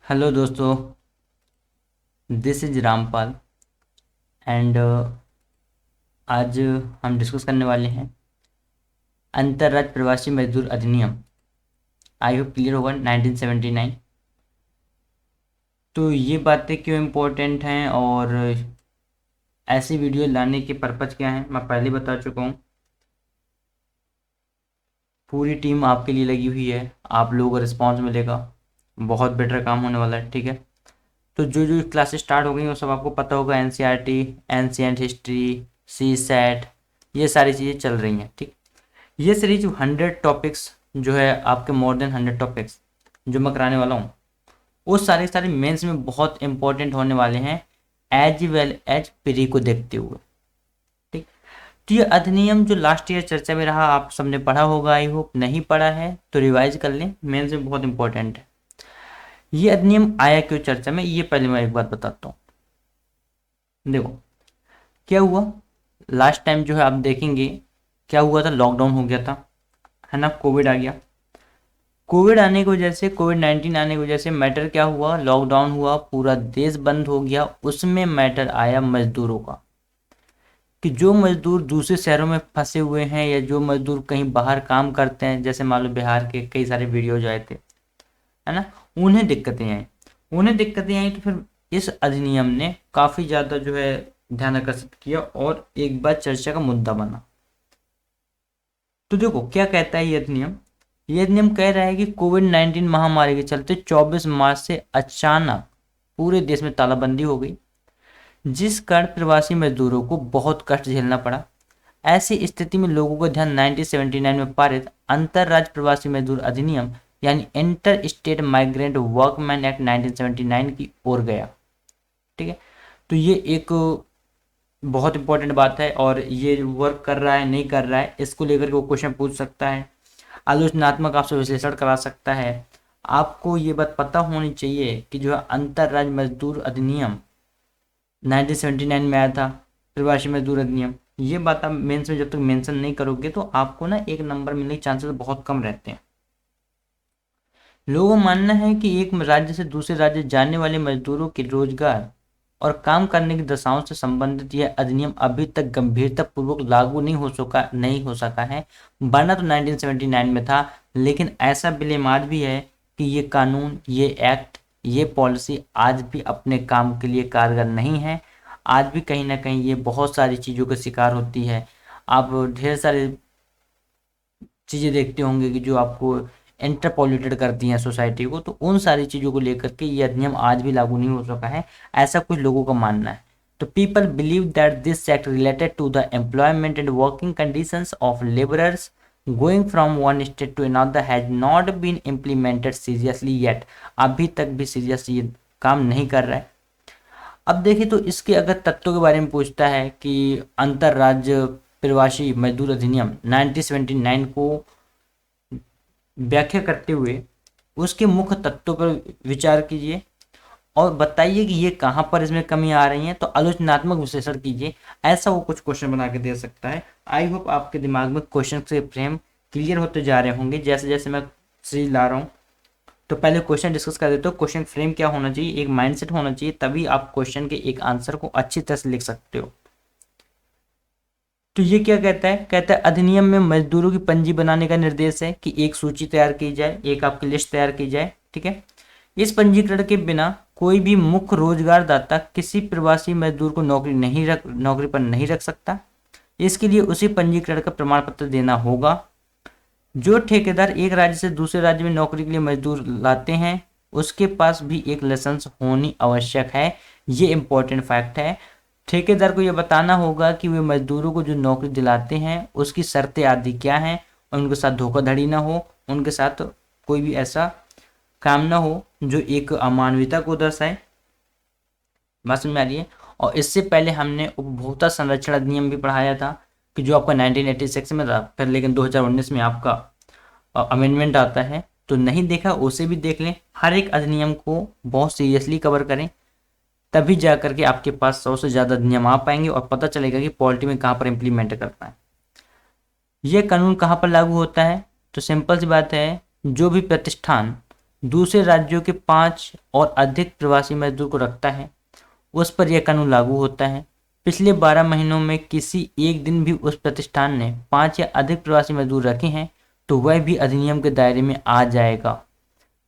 Hello दोस्तों, this is Rampal and आज हम डिस्कस करने वाले हैं अंतर्राज्य प्रवासी मजदूर अधिनियम। आई होप क्लियर होगा 1979। तो ये बातें क्यों इम्पोर्टेंट हैं और ऐसी वीडियो लाने के पर्पज़ क्या हैं, मैं पहले बता चुका हूँ। पूरी टीम आपके लिए लगी हुई है, आप लोगों को रिस्पॉन्स मिलेगा, बहुत बेटर काम होने वाला है। ठीक है, तो जो जो क्लासेस स्टार्ट हो गई वो सब आपको पता होगा। एनसीईआरटी, एंशिएंट हिस्ट्री, सी सेट, ये सारी चीज़ें चल रही हैं। ठीक, ये सीरीज 100 टॉपिक्स जो है, आपके मोर देन 100 टॉपिक्स जो मैं कराने वाला हूँ, वो सारे सारे मेंस में बहुत इंपॉर्टेंट होने वाले हैं, एज वेल एज प्री को देखते हुए। ठीक, तो ये अधिनियम जो लास्ट ईयर चर्चा में रहा, आप सबने पढ़ा होगा। आई होप नहीं पढ़ा है तो रिवाइज कर लें, मेंस में बहुत इंपॉर्टेंट है। ये अधिनियम आया क्यों चर्चा में, ये पहले मैं एक बात बताता हूँ। देखो क्या हुआ लास्ट टाइम, जो है आप देखेंगे क्या हुआ था, लॉकडाउन हो गया था, है ना, कोविड आ गया। कोविड आने की वजह से, कोविड-19 आने की वजह से मैटर क्या हुआ, लॉकडाउन हुआ, पूरा देश बंद हो गया। उसमें मैटर आया मजदूरों का, कि जो मजदूर दूसरे शहरों में फंसे हुए हैं या जो मजदूर कहीं बाहर काम करते हैं, जैसे मान लो बिहार के कई सारे वीडियोज आए थे, है ना, उन्हें दिक्कतें आई तो फिर इस अधिनियम ने काफ़ी ज़्यादा जो है ध्यान आकर्षित किया और एक बार चर्चा का मुद्दा बना। तो देखो क्या कहता है ये अधिनियम। ये अधिनियम कह रहा है कि कोविड-19 महामारी के चलते 24 मार्च से अचानक पूरे देश में तालाबंदी हो गई, जिस कारण प्रवासी मजदूरों को बहुत कष्ट झेलना पड़ा। ऐसी स्थिति में लोगों का ध्यान 1979 में पारित अंतर्राज्य प्रवासी मजदूर अधिनियम यानी inter state migrant workman act 1979 की ओर गया। ठीक है, तो ये एक बहुत इंपॉर्टेंट बात है और ये वर्क कर रहा है नहीं कर रहा है, इसको लेकर के वो क्वेश्चन पूछ सकता है, आलोचनात्मक आपसे विश्लेषण करा सकता है। आपको ये बात पता होनी चाहिए कि जो है अंतर्राज्य मजदूर अधिनियम 1979 में आया था, प्रवासी मजदूर अधिनियम। ये बात आप मेंस में जब तक मेंशन नहीं करोगे तो आपको ना एक नंबर मिलने के चांसेस बहुत कम रहते हैं। लोगों का मानना है कि एक राज्य से दूसरे राज्य जाने वाले मजदूरों के रोजगार और काम करने की दशाओं से संबंधित यह अधिनियम अभी तक गंभीरता पूर्वक लागू नहीं हो सका है। बना तो 1979 में था, लेकिन ऐसा विलेमाद भी है कि ये कानून, ये एक्ट, ये पॉलिसी आज भी अपने काम के लिए कारगर नहीं है। आज भी कहीं ना कहीं ये बहुत सारी चीज़ों का शिकार होती है। आप ढेर सारे चीज़ें देखते होंगे कि जो आपको इंटरपोलेटेड करती हैं सोसाइटी को, तो उन सारी चीज़ों को लेकर के ये अधिनियम आज भी लागू नहीं हो सका है, ऐसा कुछ लोगों का मानना है। तो people believe that this act related to the employment and working conditions of labourers going from one state to another has not been implemented seriously yet. अभी तक भी सीरियस ये काम नहीं कर रहा है। अब देखिए तो इसके अगर तत्वों के बारे में पूछता है कि अंतर्राज्य प्रवासी मजदूर अधिनियम 1979 को व्याख्या करते हुए उसके मुख्य तत्वों पर विचार कीजिए और बताइए कि ये कहाँ पर इसमें कमी आ रही है, तो आलोचनात्मक विश्लेषण कीजिए। ऐसा वो कुछ क्वेश्चन बना के दे सकता है। आई होप आपके दिमाग में क्वेश्चन से फ्रेम क्लियर होते जा रहे होंगे जैसे जैसे मैं सीरीज ला रहा हूँ। तो पहले क्वेश्चन डिस्कस कर देते हो। क्वेश्चन फ्रेम क्या होना चाहिए, एक माइंडसेट होना चाहिए, तभी आप क्वेश्चन के एक आंसर को अच्छी तरह से लिख सकते हो। तो ये क्या कहता है, कहता है अधिनियम में मजदूरों की पंजी बनाने का निर्देश है कि एक सूची तैयार की जाए, एक आपकी लिस्ट तैयार की जाए। ठीक है, इस पंजीकरण के बिना कोई भी मुख्य रोजगारदाता किसी प्रवासी मजदूर को नौकरी पर नहीं रख सकता। इसके लिए उसी पंजीकरण का प्रमाण पत्र देना होगा। जो ठेकेदार एक राज्य से दूसरे राज्य में नौकरी के लिए मजदूर लाते हैं उसके पास भी एक लाइसेंस होनी आवश्यक है। ये इंपॉर्टेंट फैक्ट है। ठेकेदार को यह बताना होगा कि वे मजदूरों को जो नौकरी दिलाते हैं उसकी शर्तें आदि क्या हैं, और उनके साथ धोखाधड़ी ना हो, उनके साथ कोई भी ऐसा काम ना हो जो एक अमानवीयता को दर्शाए। बात समझ में आ रही है। और इससे पहले हमने उपभोक्ता संरक्षण अधिनियम भी पढ़ाया था कि जो आपका 1986 में था, फिर लेकिन 2019 में आपका अमेंडमेंट आता है। तो नहीं देखा उसे भी देख लें। हर एक अधिनियम को बहुत सीरियसली कवर करें, तभी जा करके आपके पास 100 से ज़्यादा अधिनियम आ पाएंगे और पता चलेगा कि पॉलिटी में कहाँ पर इम्प्लीमेंट करना है। ये कानून कहाँ पर लागू होता है, तो सिंपल सी बात है, जो भी प्रतिष्ठान दूसरे राज्यों के 5 और अधिक प्रवासी मजदूर को रखता है, उस पर यह कानून लागू होता है। पिछले 12 महीनों में किसी एक दिन भी उस प्रतिष्ठान ने 5 या अधिक प्रवासी मजदूर रखे हैं तो वह भी अधिनियम के दायरे में आ जाएगा।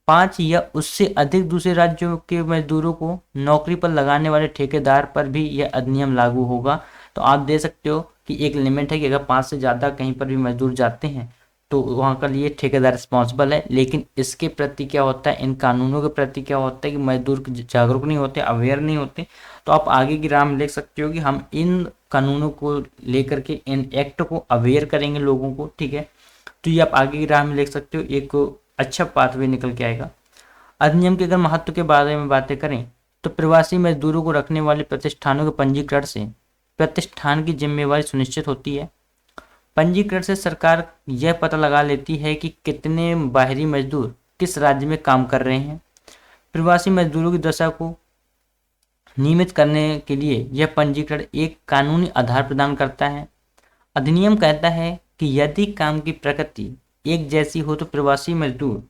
5 या उससे अधिक दूसरे राज्यों के मजदूरों को नौकरी पर लगाने वाले ठेकेदार पर भी यह अधिनियम लागू होगा। तो आप दे सकते हो कि एक लिमिट है कि अगर 5 से ज़्यादा कहीं पर भी मजदूर जाते हैं तो वहाँ का लिए ठेकेदार रिस्पॉन्सिबल है। लेकिन इसके प्रति क्या होता है, इन कानूनों के प्रति क्या होता है कि मजदूर जागरूक नहीं होते, अवेयर नहीं होते। तो आप आगे की राह में लिख सकते हो कि हम इन कानूनों को लेकर के, इन एक्ट को अवेयर करेंगे लोगों को, ठीक है। तो ये आप आगे की राह में लिख सकते हो, एक अच्छा पाथवे निकल के आएगा। अधिनियम के अगर महत्व के बारे में बातें करें तो प्रवासी मजदूरों को रखने वाले प्रतिष्ठानों के पंजीकरण से प्रतिष्ठान की जिम्मेवारी सुनिश्चित होती है। पंजीकरण से सरकार यह पता लगा लेती है कि कितने बाहरी मजदूर किस राज्य में काम कर रहे हैं। प्रवासी मजदूरों की दशा को नियमित करने के लिए यह पंजीकरण एक कानूनी आधार प्रदान करता है। अधिनियम कहता है कि यदि काम की प्रकृति एक जैसी हो तो प्रवासी मजदूर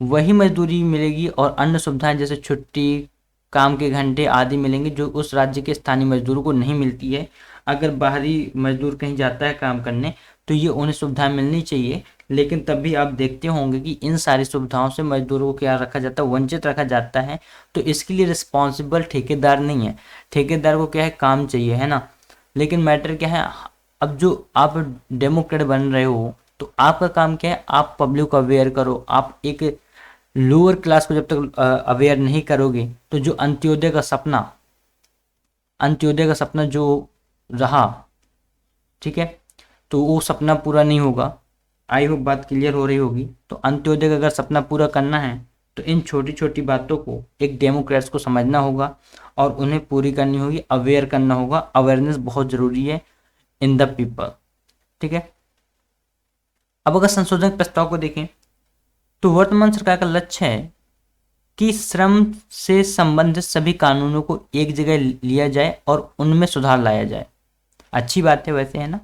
वही मजदूरी मिलेगी और अन्य सुविधाएं जैसे छुट्टी, काम के घंटे आदि मिलेंगे जो उस राज्य के स्थानीय मजदूरों को नहीं मिलती है। अगर बाहरी मजदूर कहीं जाता है काम करने तो ये उन्हें सुविधाएं मिलनी चाहिए, लेकिन तब भी आप देखते होंगे कि इन सारी सुविधाओं से मजदूरों को क्या रखा जाता है, वंचित रखा जाता है। तो इसके लिए रिस्पॉन्सिबल ठेकेदार नहीं है, ठेकेदार को क्या है, काम चाहिए, है ना। लेकिन मैटर क्या है, अब जो आप डेमोक्रेट बन रहे हो तो आपका काम क्या है, आप पब्लिक को अवेयर करो। आप एक लोअर क्लास को जब तक अवेयर नहीं करोगे तो जो अंत्योदय का सपना जो रहा, ठीक है, तो वो सपना पूरा नहीं होगा। आई होप बात क्लियर हो रही होगी। तो अंत्योदय का अगर सपना पूरा करना है तो इन छोटी छोटी बातों को एक डेमोक्रेट्स को समझना होगा और उन्हें पूरी करनी होगी, अवेयर करना होगा। अवेयरनेस बहुत जरूरी है इन द पीपल, ठीक है। अब अगर संशोधन प्रस्ताव को देखें तो वर्तमान सरकार का लक्ष्य है कि श्रम से संबंधित सभी कानूनों को एक जगह लिया जाए और उनमें सुधार लाया जाए। अच्छी बात है वैसे, है ना।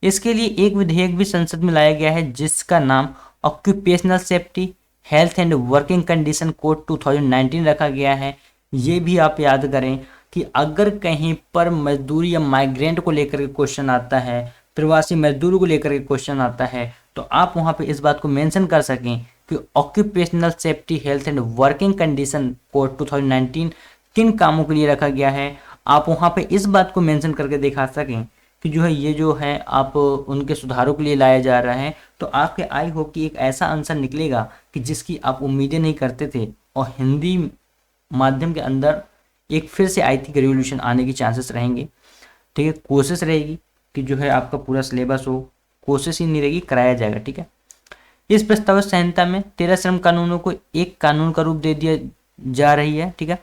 इसके लिए एक विधेयक भी संसद में लाया गया है जिसका नाम occupational safety health and working condition code 2019 रखा गया है। ये भी आप याद करें कि अगर कहीं पर मजदूरी या माइग्रेंट को लेकर के क्वेश्चन आता है, प्रवासी मजदूरों को लेकर के क्वेश्चन आता है, तो आप वहाँ पे इस बात को मेंशन कर सकें कि occupational safety health and working condition code 2019 किन कामों के लिए रखा गया है। आप वहाँ पे इस बात को मेंशन करके दिखा सकें कि जो है ये जो है आप उनके सुधारों के लिए लाया जा रहा है। तो आपके आई होप कि एक ऐसा आंसर निकलेगा कि जिसकी आप उम्मीदें नहीं करते थे और हिंदी माध्यम के अंदर एक फिर से आई थिंक रिवोल्यूशन आने की चांसेस रहेंगे, ठीक है। कोशिश रहेगी कि जो है आपका पूरा सिलेबस हो, कोशिश ही नहीं रहेगी, कराया जाएगा, ठीक है। इस प्रस्तावित संहिता में 13 श्रम कानूनों को एक कानून का रूप दे दिया जा रही है, ठीक है।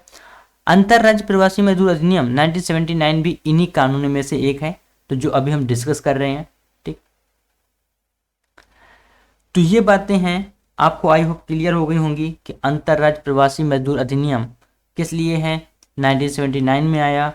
अंतरराज्य प्रवासी मजदूर अधिनियम 1979 भी इन्हीं कानूनों में से एक है, तो जो अभी हम डिस्कस कर रहे हैं, ठीक। तो ये बातें हैं आपको आई होप क्लियर हो गई होंगी कि अंतरराज्य प्रवासी मजदूर अधिनियम किस लिए है, 1979 में आया,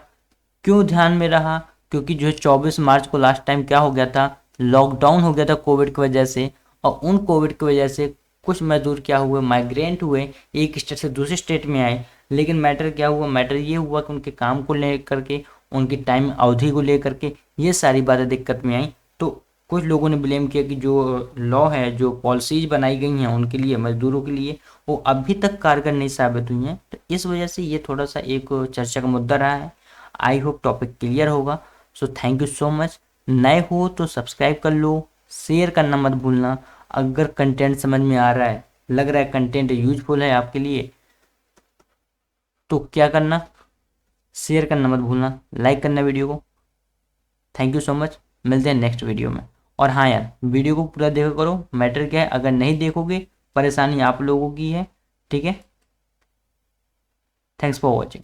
क्यों ध्यान में रहा, क्योंकि जो है 24 मार्च को लास्ट टाइम क्या हो गया था, लॉकडाउन हो गया था कोविड की वजह से, और उन कोविड की वजह से कुछ मजदूर क्या हुए, माइग्रेंट हुए, एक स्टेट से दूसरे स्टेट में आए। लेकिन मैटर क्या हुआ, मैटर ये हुआ कि उनके काम को लेकर के, उनकी टाइम अवधि को लेकर के ये सारी बातें दिक्कत में आई। तो कुछ लोगों ने ब्लेम किया कि जो लॉ है, जो पॉलिसीज बनाई गई हैं उनके लिए, मजदूरों के लिए, वो अभी तक कारगर नहीं साबित हुई हैं। तो इस वजह से ये थोड़ा सा एक चर्चा का मुद्दा रहा है। आई होप टॉपिक क्लियर होगा। So thank you so much. नए हो तो सब्सक्राइब कर लो, शेयर करना मत भूलना। अगर कंटेंट समझ में आ रहा है, लग रहा है कंटेंट यूजफुल है आपके लिए, तो क्या करना, शेयर करना मत भूलना, लाइक करना वीडियो को। थैंक यू सो मच, मिलते हैं नेक्स्ट वीडियो में। और हाँ यार, वीडियो को पूरा देखा करो। मैटर क्या है, अगर नहीं देखोगे परेशानी आप लोगों की है, ठीक है। Thanks for watching.